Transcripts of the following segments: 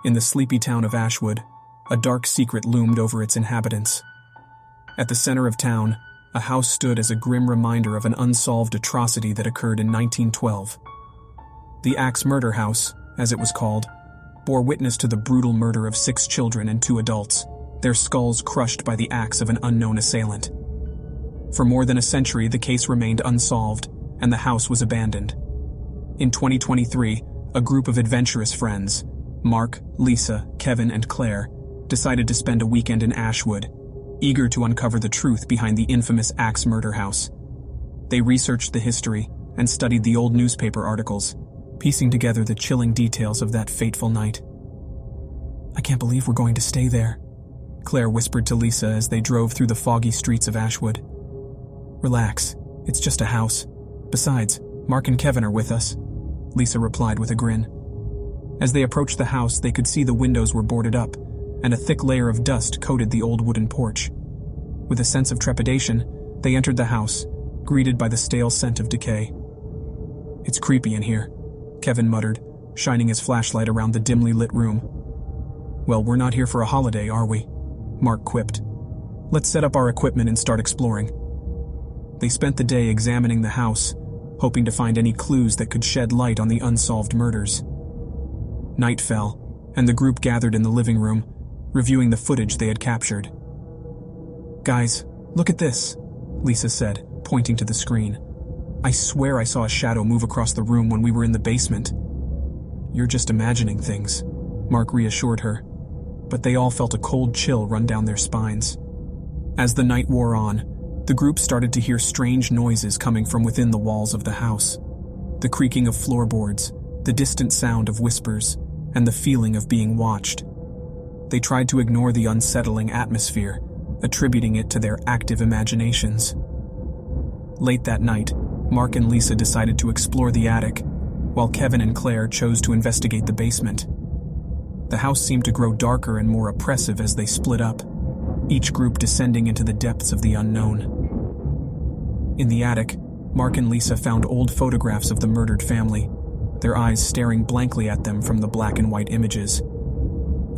In the sleepy town of Ashwood, a dark secret loomed over its inhabitants. At the center of town, a house stood as a grim reminder of an unsolved atrocity that occurred in 1912. The Axe Murder House, as it was called, bore witness to the brutal murder of 6 children and 2 adults, their skulls crushed by the axe of an unknown assailant. For more than a century, the case remained unsolved, and the house was abandoned. In 2023, a group of adventurous friends, Mark, Lisa, Kevin, and Claire, decided to spend a weekend in Ashwood, eager to uncover the truth behind the infamous Axe Murder House. They researched the history and studied the old newspaper articles, piecing together the chilling details of that fateful night. "I can't believe we're going to stay there," Claire whispered to Lisa as they drove through the foggy streets of Ashwood. "Relax, it's just a house. Besides, Mark and Kevin are with us," Lisa replied with a grin. As they approached the house, they could see the windows were boarded up, and a thick layer of dust coated the old wooden porch. With a sense of trepidation, they entered the house, greeted by the stale scent of decay. "It's creepy in here," Kevin muttered, shining his flashlight around the dimly lit room. "Well, we're not here for a holiday, are we?" Mark quipped. "Let's set up our equipment and start exploring." They spent the day examining the house, hoping to find any clues that could shed light on the unsolved murders. Night fell, and the group gathered in the living room, reviewing the footage they had captured. "Guys, look at this," Lisa said, pointing to the screen. "I swear I saw a shadow move across the room when we were in the basement." "You're just imagining things," Mark reassured her, but they all felt a cold chill run down their spines. As the night wore on, the group started to hear strange noises coming from within the walls of the house. The creaking of floorboards, the distant sound of whispers, and the feeling of being watched. They tried to ignore the unsettling atmosphere, attributing it to their active imaginations. Late that night, Mark and Lisa decided to explore the attic, while Kevin and Claire chose to investigate the basement. The house seemed to grow darker and more oppressive as they split up, each group descending into the depths of the unknown. In the attic, Mark and Lisa found old photographs of the murdered family, their eyes staring blankly at them from the black and white images.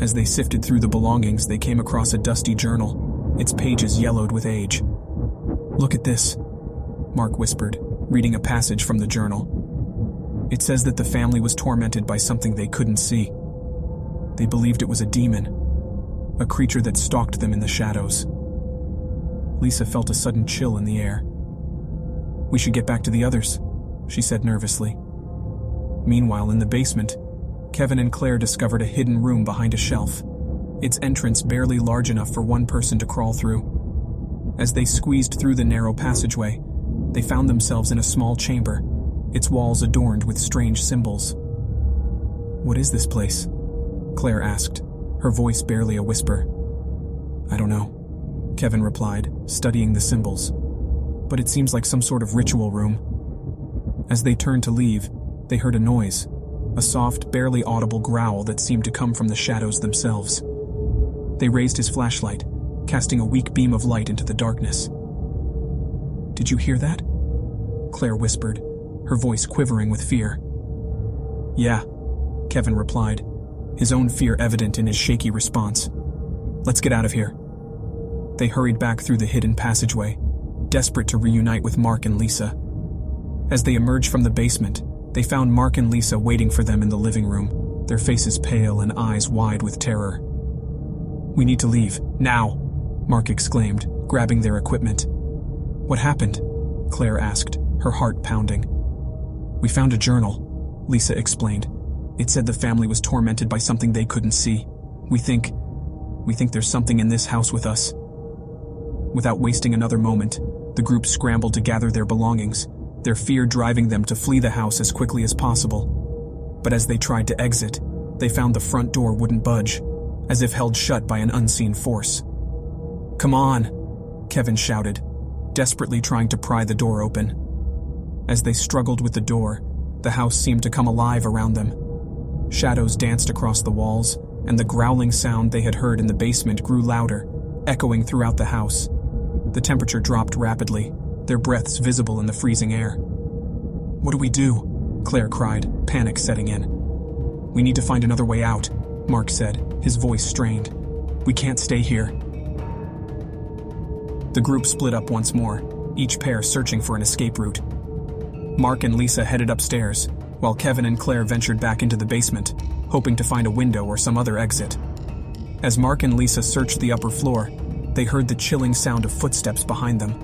As they sifted through the belongings, they came across a dusty journal, its pages yellowed with age. "Look at this," Mark whispered, reading a passage from the journal. "It says that the family was tormented by something they couldn't see. They believed it was a demon, a creature that stalked them in the shadows." Lisa felt a sudden chill in the air. "We should get back to the others," she said nervously. Meanwhile, in the basement, Kevin and Claire discovered a hidden room behind a shelf, its entrance barely large enough for one person to crawl through. As they squeezed through the narrow passageway, they found themselves in a small chamber, its walls adorned with strange symbols. "What is this place?" Claire asked, her voice barely a whisper. "I don't know," Kevin replied, studying the symbols. "But it seems like some sort of ritual room." As they turned to leave, they heard a noise, a soft, barely audible growl that seemed to come from the shadows themselves. They raised his flashlight, casting a weak beam of light into the darkness. "Did you hear that?" Claire whispered, her voice quivering with fear. "Yeah," Kevin replied, his own fear evident in his shaky response. "Let's get out of here." They hurried back through the hidden passageway, desperate to reunite with Mark and Lisa. As they emerged from the basement, they found Mark and Lisa waiting for them in the living room, their faces pale and eyes wide with terror. "We need to leave, now," Mark exclaimed, grabbing their equipment. "What happened?" Claire asked, her heart pounding. "We found a journal," Lisa explained. "It said the family was tormented by something they couldn't see. We think there's something in this house with us." Without wasting another moment, the group scrambled to gather their belongings, their fear driving them to flee the house as quickly as possible. But as they tried to exit, they found the front door wouldn't budge, as if held shut by an unseen force. "Come on," Kevin shouted, desperately trying to pry the door open. As they struggled with the door, the house seemed to come alive around them. Shadows danced across the walls, and the growling sound they had heard in the basement grew louder, echoing throughout the house. The temperature dropped rapidly, their breaths visible in the freezing air. "What do we do?" Claire cried, panic setting in. "We need to find another way out," Mark said, his voice strained. "We can't stay here." The group split up once more, each pair searching for an escape route. Mark and Lisa headed upstairs, while Kevin and Claire ventured back into the basement, hoping to find a window or some other exit. As Mark and Lisa searched the upper floor, they heard the chilling sound of footsteps behind them.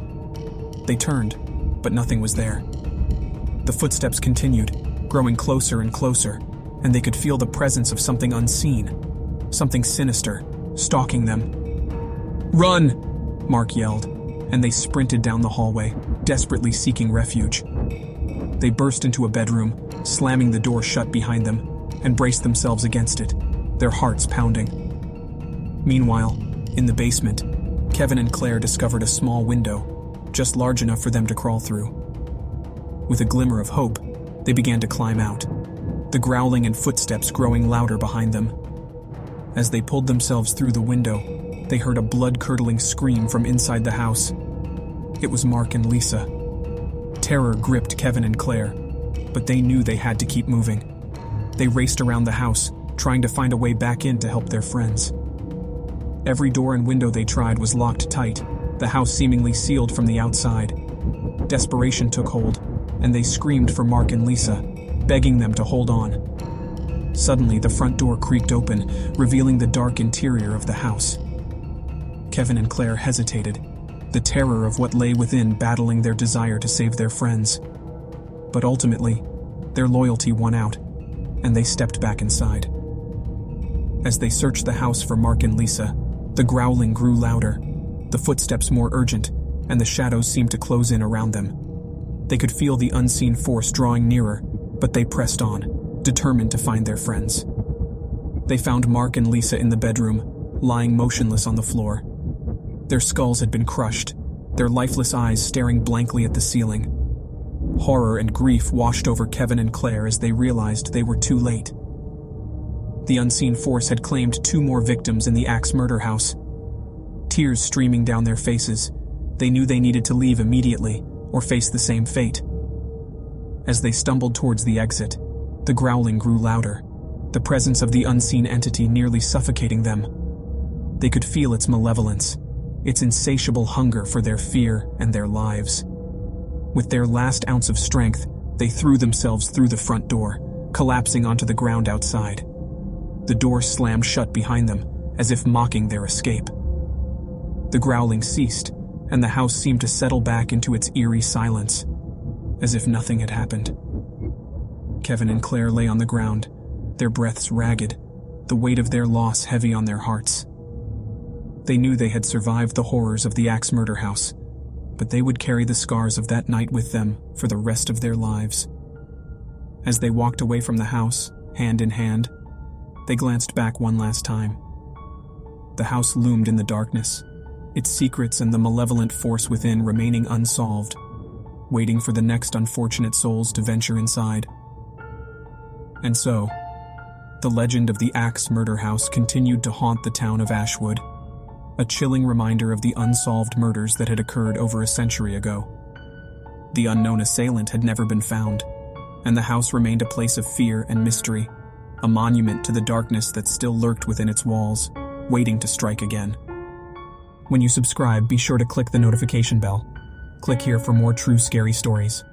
They turned, but nothing was there. The footsteps continued, growing closer and closer, and they could feel the presence of something unseen, something sinister, stalking them. "Run!" Mark yelled, and they sprinted down the hallway, desperately seeking refuge. They burst into a bedroom, slamming the door shut behind them, and braced themselves against it, their hearts pounding. Meanwhile, in the basement, Kevin and Claire discovered a small window, just large enough for them to crawl through. With a glimmer of hope, they began to climb out, the growling and footsteps growing louder behind them. As they pulled themselves through the window, they heard a blood-curdling scream from inside the house. It was Mark and Lisa. Terror gripped Kevin and Claire, but they knew they had to keep moving. They raced around the house, trying to find a way back in to help their friends. Every door and window they tried was locked tight, the house seemingly sealed from the outside. Desperation took hold, and they screamed for Mark and Lisa, begging them to hold on. Suddenly, the front door creaked open, revealing the dark interior of the house. Kevin and Claire hesitated, the terror of what lay within battling their desire to save their friends. But ultimately, their loyalty won out, and they stepped back inside. As they searched the house for Mark and Lisa, the growling grew louder, the footsteps more urgent, and the shadows seemed to close in around them. They could feel the unseen force drawing nearer, but they pressed on, determined to find their friends. They found Mark and Lisa in the bedroom, lying motionless on the floor. Their skulls had been crushed, their lifeless eyes staring blankly at the ceiling. Horror and grief washed over Kevin and Claire as they realized they were too late. The unseen force had claimed 2 more victims in the Axe murder house. Tears streaming down their faces, they knew they needed to leave immediately or face the same fate. As they stumbled towards the exit, the growling grew louder, the presence of the unseen entity nearly suffocating them. They could feel its malevolence, its insatiable hunger for their fear and their lives. With their last ounce of strength, they threw themselves through the front door, collapsing onto the ground outside. The door slammed shut behind them, as if mocking their escape. The growling ceased, and the house seemed to settle back into its eerie silence, as if nothing had happened. Kevin and Claire lay on the ground, their breaths ragged, the weight of their loss heavy on their hearts. They knew they had survived the horrors of the Axe murder house, but they would carry the scars of that night with them for the rest of their lives. As they walked away from the house, hand in hand, they glanced back one last time. The house loomed in the darkness, its secrets and the malevolent force within remaining unsolved, waiting for the next unfortunate souls to venture inside. And so, the legend of the Axe murder house continued to haunt the town of Ashwood, a chilling reminder of the unsolved murders that had occurred over a century ago. The unknown assailant had never been found, and the house remained a place of fear and mystery, a monument to the darkness that still lurked within its walls, waiting to strike again. When you subscribe, be sure to click the notification bell. Click here for more true scary stories.